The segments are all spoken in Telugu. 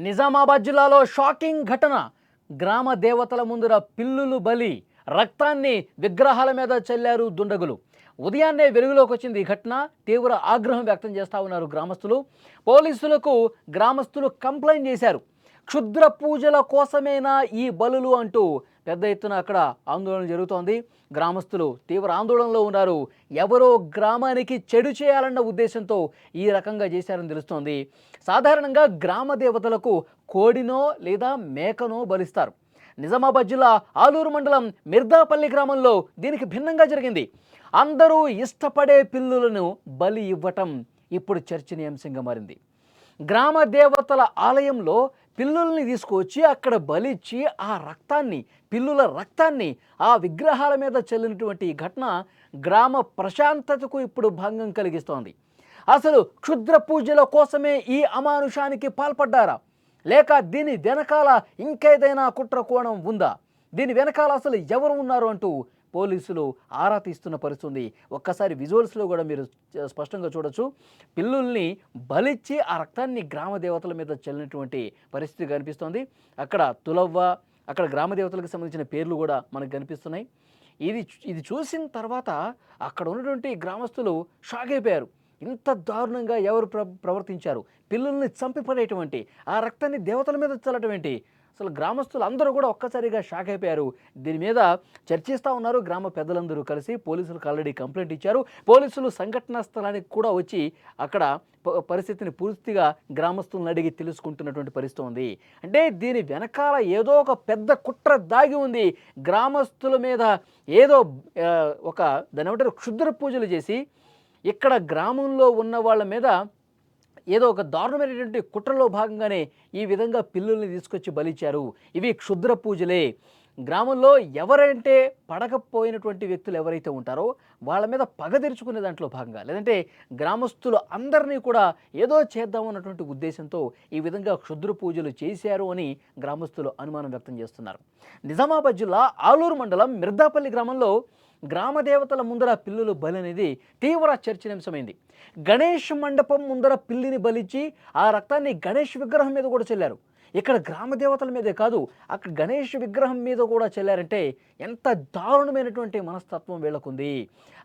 నిజామాబాద్ జిల్లాలో షాకింగ్ ఘటన. గ్రామ దేవతల ముందర పిల్లులు బలి, రక్తాన్ని విగ్రహాల మీద చల్లారు దుండగులు. ఉదయాన్నే వెలుగులోకి వచ్చింది ఈ ఘటన. తీవ్ర ఆగ్రహం వ్యక్తం చేస్తూ ఉన్నారు గ్రామస్తులు. పోలీసులకు గ్రామస్తులు కంప్లైంట్ చేశారు. క్షుద్ర పూజల కోసమేనా ఈ బలులు అంటూ పెద్ద ఎత్తున అక్కడ ఆందోళన జరుగుతోంది. గ్రామస్తులు తీవ్ర ఆందోళనలో ఉన్నారు. ఎవరో గ్రామానికి చెడు చేయాలన్న ఉద్దేశంతో ఈ రకంగా చేశారని తెలుస్తోంది. సాధారణంగా గ్రామ దేవతలకు కోడినో లేదా మేకనో బలిస్తారు. నిజామాబాద్ జిల్లా ఆలూరు మండలం మిర్దాపల్లి గ్రామంలో దీనికి భిన్నంగా జరిగింది. అందరూ ఇష్టపడే పిల్లులను బలి ఇవ్వటం ఇప్పుడు చర్చనీయాంశంగా మారింది. గ్రామ దేవతల ఆలయంలో పిల్లుల్ని తీసుకొచ్చి అక్కడ బలిచ్చి ఆ రక్తాన్ని, పిల్లుల రక్తాన్ని ఆ విగ్రహాల మీద చల్లినటువంటి ఈ ఘటన గ్రామ ప్రశాంతతకు ఇప్పుడు భంగం కలిగిస్తోంది. అసలు క్షుద్ర పూజల కోసమే ఈ అమానుషానికి పాల్పడ్డారా, లేక దీని వెనకాల ఇంకేదైనా కుట్ర కోణం ఉందా, దీని వెనకాల అసలు ఎవరు ఉన్నారు అంటూ పోలీసులు ఆరా తీస్తున్న పరిస్థితుంది. ఒక్కసారి విజువల్స్లో కూడా మీరు స్పష్టంగా చూడొచ్చు. పిల్లుల్ని బలిచ్చి ఆ రక్తాన్ని గ్రామ దేవతల మీద చల్లినటువంటి పరిస్థితి కనిపిస్తోంది. అక్కడ తులవ్వ, అక్కడ గ్రామ దేవతలకు సంబంధించిన పేర్లు కూడా మనకు కనిపిస్తున్నాయి. ఇది చూసిన తర్వాత అక్కడ ఉన్నటువంటి గ్రామస్తులు షాక్ అయిపోయారు. ఇంత దారుణంగా ఎవరు ప్రవర్తించారు, పిల్లుల్ని చంపిపడేటువంటి ఆ రక్తాన్ని దేవతల మీద చల్లటం ఏంటి? అసలు గ్రామస్తులు అందరూ కూడా ఒక్కసారిగా షాక్ అయిపోయారు. దీని మీద చర్చిస్తూ ఉన్నారు. గ్రామ పెద్దలందరూ కలిసి పోలీసులకు ఆల్రెడీ కంప్లైంట్ ఇచ్చారు. పోలీసులు సంఘటనా స్థలానికి కూడా వచ్చి అక్కడ పరిస్థితిని పూర్తిగా గ్రామస్తులను అడిగి తెలుసుకుంటున్నటువంటి పరిస్థితి ఉంది. అంటే దీని వెనకాల ఏదో ఒక పెద్ద కుట్ర దాగి ఉంది. గ్రామస్తుల మీద ఏదో ఒక దాని ఏమంటారు క్షుద్ర పూజలు చేసి ఇక్కడ గ్రామంలో ఉన్న వాళ్ళ మీద ఏదో ఒక దారుణమైనటువంటి కుట్రలో భాగంగానే ఈ విధంగా పిల్లుల్ని తీసుకొచ్చి బలిచ్చారు. ఇవి క్షుద్ర పూజలే. గ్రామంలో ఎవరంటే పడకపోయినటువంటి వ్యక్తులు ఎవరైతే ఉంటారో వాళ్ళ మీద పగ తెరుచుకునే దాంట్లో భాగంగా, లేదంటే గ్రామస్తులు అందరినీ కూడా ఏదో చేద్దామన్నటువంటి ఉద్దేశంతో ఈ విధంగా క్షుద్ర పూజలు చేశారు అని గ్రామస్తులు అనుమానం వ్యక్తం చేస్తున్నారు. నిజామాబాద్ జిల్లా ఆలూరు మండలం మిర్దాపల్లి గ్రామంలో గ్రామ దేవతల ముందర పిల్లులు బలి అనేది తీవ్ర చర్చనీయాంశమైంది. గణేష్ మండపం ముందర పిల్లిని బలిచ్చి ఆ రక్తాన్ని గణేష్ విగ్రహం మీద కూడా చల్లారు. ఇక్కడ గ్రామ దేవతల మీదే కాదు, అక్కడ గణేష్ విగ్రహం మీద కూడా చల్లారంటే ఎంత దారుణమైనటువంటి మనస్తత్వం వీళ్ళకుంది.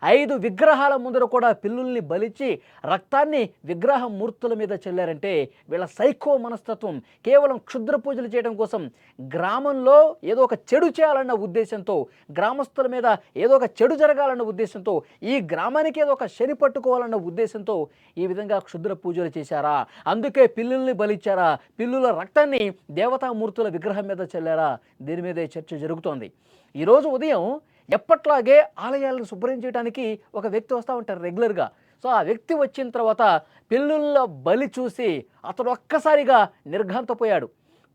5 విగ్రహాల ముందర కూడా పిల్లుల్ని బలిచ్చి రక్తాన్ని విగ్రహ మూర్తుల మీద చల్లారంటే వీళ్ళ సైకో మనస్తత్వం. కేవలం క్షుద్ర పూజలు చేయడం కోసం, గ్రామంలో ఏదో ఒక చెడు చేయాలన్న ఉద్దేశంతో, గ్రామస్తుల మీద ఏదో ఒక చెడు జరగాలన్న ఉద్దేశంతో, ఈ గ్రామానికి ఏదో ఒక శని పట్టుకోవాలన్న ఉద్దేశంతో ఈ విధంగా క్షుద్ర పూజలు చేశారా? అందుకే పిల్లుల్ని బలిచ్చారా? పిల్లుల రక్తాన్ని దేవతామూర్తుల విగ్రహం మీద చల్లారా? దీని మీదే చర్చ జరుగుతోంది. ఈరోజు ఉదయం ఎప్పట్లాగే ఆలయాలను శుభ్రం చేయడానికి ఒక వ్యక్తి వస్తూ ఉంటారు రెగ్యులర్గా. సో ఆ వ్యక్తి వచ్చిన తర్వాత పిల్లుల బలి చూసి అతడు ఒక్కసారిగా నిర్ఘాంతపోయాడు.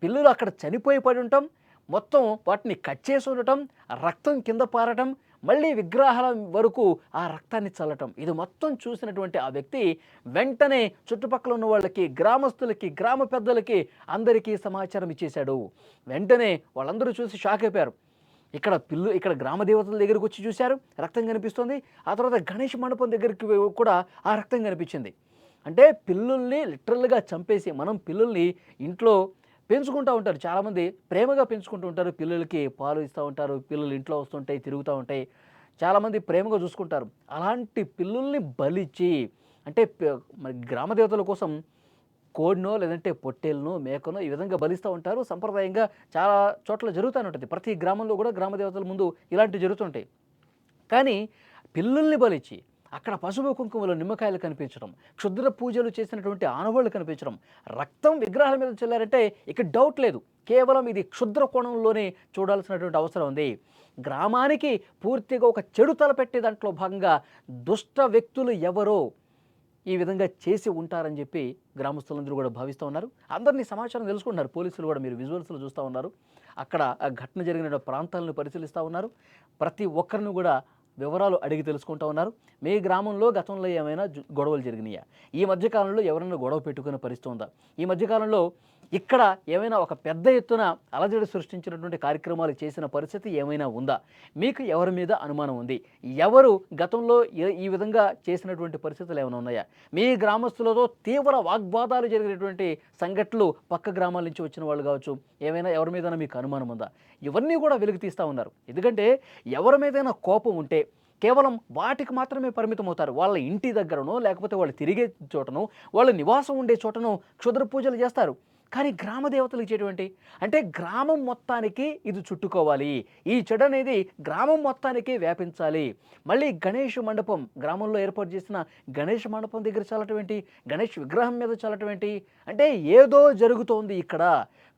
పిల్లులు అక్కడ చనిపోయి పడి ఉండటం, మొత్తం వాటిని కట్ చేసి ఉండటం, రక్తం కింద పారటం, మళ్ళీ విగ్రహాల వరకు ఆ రక్తాన్ని చల్లటం, ఇది మొత్తం చూసినటువంటి ఆ వ్యక్తి వెంటనే చుట్టుపక్కల ఉన్న వాళ్ళకి, గ్రామస్తులకి, గ్రామ పెద్దలకి అందరికీ సమాచారం ఇచ్చేశాడు. వెంటనే వాళ్ళందరూ చూసి షాక్ అయిపోయారు. ఇక్కడ గ్రామ దేవతల దగ్గరికి వచ్చి చూశారు, రక్తం కనిపిస్తుంది. ఆ తర్వాత గణేష్ మండపం దగ్గరికి కూడా ఆ రక్తం కనిపించింది. అంటే పిల్లుల్ని లిటరల్గా చంపేసి, మనం పిల్లుల్ని ఇంట్లో పెంచుకుంటూ ఉంటారు, చాలామంది ప్రేమగా పెంచుకుంటూ ఉంటారు. పిల్లలకి పాలు ఇస్తూ ఉంటారు, పిల్లలు ఇంట్లో వస్తుంటాయి, తిరుగుతూ ఉంటాయి, చాలామంది ప్రేమగా చూసుకుంటారు. అలాంటి పిల్లుల్ని బలిచ్చి, అంటే మరి గ్రామ దేవతల కోసం కోడినో లేదంటే పొట్టేలునో మేకనో ఈ విధంగా బలిస్తూ ఉంటారు. సంప్రదాయంగా చాలా చోట్ల జరుగుతూనే ఉంటుంది. ప్రతి గ్రామంలో కూడా గ్రామ దేవతల ముందు ఇలాంటివి జరుగుతుంటాయి. కానీ పిల్లుల్ని బలిచ్చి అక్కడ పసుపు కుంకుమలో నిమ్మకాయలు కనిపించడం, క్షుద్ర పూజలు చేసినటువంటి ఆనవాళ్లు కనిపించడం, రక్తం విగ్రహాల మీద చల్లారంటే ఇక డౌట్ లేదు, కేవలం ఇది క్షుద్ర కోణంలోనే చూడాల్సినటువంటి అవసరం ఉంది. గ్రామానికి పూర్తిగా ఒక చెడు తలపెట్టే దాంట్లో భాగంగా దుష్ట వ్యక్తులు ఎవరో ఈ విధంగా చేసి ఉంటారని చెప్పి గ్రామస్తులందరూ కూడా భావిస్తూ ఉన్నారు. అందరినీ సమాచారం తెలుసుకుంటున్నారు. పోలీసులు కూడా మీరు విజువల్స్లో చూస్తూ ఉన్నారు. అక్కడ ఆ ఘటన జరిగిన ప్రాంతాలను పరిశీలిస్తూ ఉన్నారు. ప్రతి ఒక్కరిని కూడా వివరాలు అడిగి తెలుసుకుంటూ ఉన్నారు. మీ గ్రామంలో గతంలో ఏమైనా గొడవలు జరిగినాయా? ఈ మధ్యకాలంలో ఎవరైనా గొడవ పెట్టుకునే పరిస్థితి ఉందా? ఈ మధ్యకాలంలో ఇక్కడ ఏమైనా ఒక పెద్ద ఎత్తున అలజడి సృష్టించినటువంటి కార్యక్రమాలు చేసిన పరిస్థితి ఏమైనా ఉందా? మీకు ఎవరి మీద అనుమానం ఉంది? ఎవరు గతంలో ఈ విధంగా చేసినటువంటి పరిస్థితులు ఏమైనా ఉన్నాయా? మీ గ్రామస్తులతో తీవ్ర వాగ్వాదాలు జరిగినటువంటి సంఘటనలు పక్క గ్రామాల నుంచి వచ్చిన వాళ్ళు కావచ్చు, ఏమైనా ఎవరి మీద మీకు అనుమానం ఉందా? ఇవన్నీ కూడా వెలుగు తీస్తూ ఉన్నారు. ఎందుకంటే ఎవరి మీదైనా కోపం ఉంటే కేవలం వాటికి మాత్రమే పరిమితం అవుతారు. వాళ్ళ ఇంటి దగ్గరనో లేకపోతే వాళ్ళు తిరిగే చోటనో వాళ్ళు నివాసం ఉండే చోటనో క్షుద్ర పూజలు చేస్తారు. కానీ గ్రామ దేవతలు ఇచ్చేటువంటి అంటే గ్రామం మొత్తానికి ఇది చుట్టుకోవాలి, ఈ చెడు అనేది గ్రామం మొత్తానికి వ్యాపించాలి. మళ్ళీ గణేష్ మండపం గ్రామంలో ఏర్పాటు చేసిన గణేష్ మండపం దగ్గర చల్లటమేంటి, గణేష్ విగ్రహం మీద చల్లటమేంటి అంటే ఏదో జరుగుతోంది ఇక్కడ.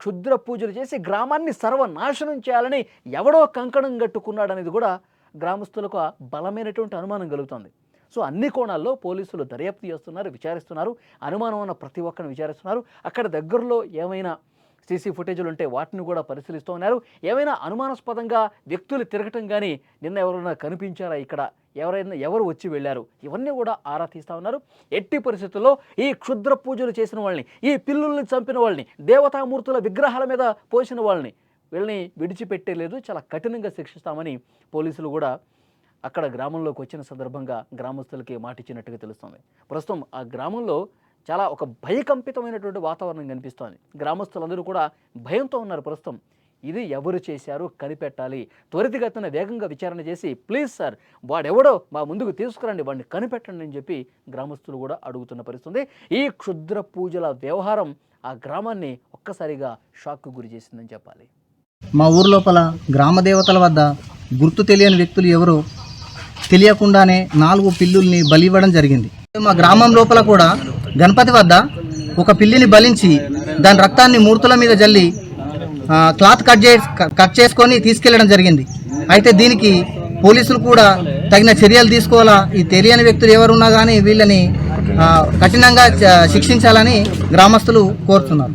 క్షుద్ర పూజలు చేసి గ్రామాన్ని సర్వనాశనం చేయాలని ఎవడో కంకణం కట్టుకున్నాడనేది కూడా గ్రామస్తులకు బలమైనటువంటి అనుమానం కలుగుతుంది. సో అన్ని కోణాల్లో పోలీసులు దర్యాప్తు చేస్తున్నారు, విచారిస్తున్నారు. అనుమానం ఉన్న ప్రతి ఒక్కరిని విచారిస్తున్నారు. అక్కడ దగ్గరలో ఏమైనా సీసీ ఫుటేజీలు ఉంటే వాటిని కూడా పరిశీలిస్తూ ఉన్నారు. ఏమైనా అనుమానాస్పదంగా వ్యక్తులు తిరగటం కానీ నిన్న ఎవరైనా కనిపించారా, ఇక్కడ ఎవరు వచ్చి వెళ్ళారు, ఇవన్నీ కూడా ఆరా తీస్తూ ఉన్నారు. ఎట్టి పరిస్థితుల్లో ఈ క్షుద్ర పూజలు చేసిన వాళ్ళని, ఈ పిల్లుల్ని చంపిన వాళ్ళని, దేవతామూర్తుల విగ్రహాల మీద పోసిన వాళ్ళని వీళ్ళని విడిచిపెట్టేలేదు, చాలా కఠినంగా శిక్షిస్తామని పోలీసులు కూడా అక్కడ గ్రామంలోకి వచ్చిన సందర్భంగా గ్రామస్తులకి మాటిచ్చినట్టుగా తెలుస్తుంది. ప్రస్తుతం ఆ గ్రామంలో చాలా ఒక భయకంపితమైనటువంటి వాతావరణం కనిపిస్తోంది. గ్రామస్తులందరూ కూడా భయంతో ఉన్నారు ప్రస్తుతం. ఇది ఎవరు చేశారు కనిపెట్టాలి, త్వరితగతిన వేగంగా విచారణ చేసి ప్లీజ్ సార్ వాడెవడో మా ముందుకు తీసుకురండి, వాడిని కనిపెట్టండి అని చెప్పి గ్రామస్తులు కూడా అడుగుతున్న పరిస్థితుంది. ఈ క్షుద్ర పూజల వ్యవహారం ఆ గ్రామాన్ని ఒక్కసారిగా షాక్కు గురి చేసిందని చెప్పాలి. మా ఊరు లోపల గ్రామ దేవతల వద్ద గుర్తు తెలియని వ్యక్తులు ఎవరో తెలియకుండానే 4 పిల్లుల్ని బలి ఇవ్వడం జరిగింది. మా గ్రామం లోపల కూడా గణపతి వద్ద ఒక పిల్లిని బలించి దాని రక్తాన్ని మూర్తుల మీద జల్లి క్లాత్ కట్ చేసుకొని తీసుకెళ్లడం జరిగింది. అయితే దీనికి పోలీసులు కూడా తగిన చర్యలు తీసుకోవాలా, ఈ తెలియని వ్యక్తులు ఎవరున్నా కానీ వీళ్ళని కఠినంగా శిక్షించాలని గ్రామస్తులు కోరుతున్నారు.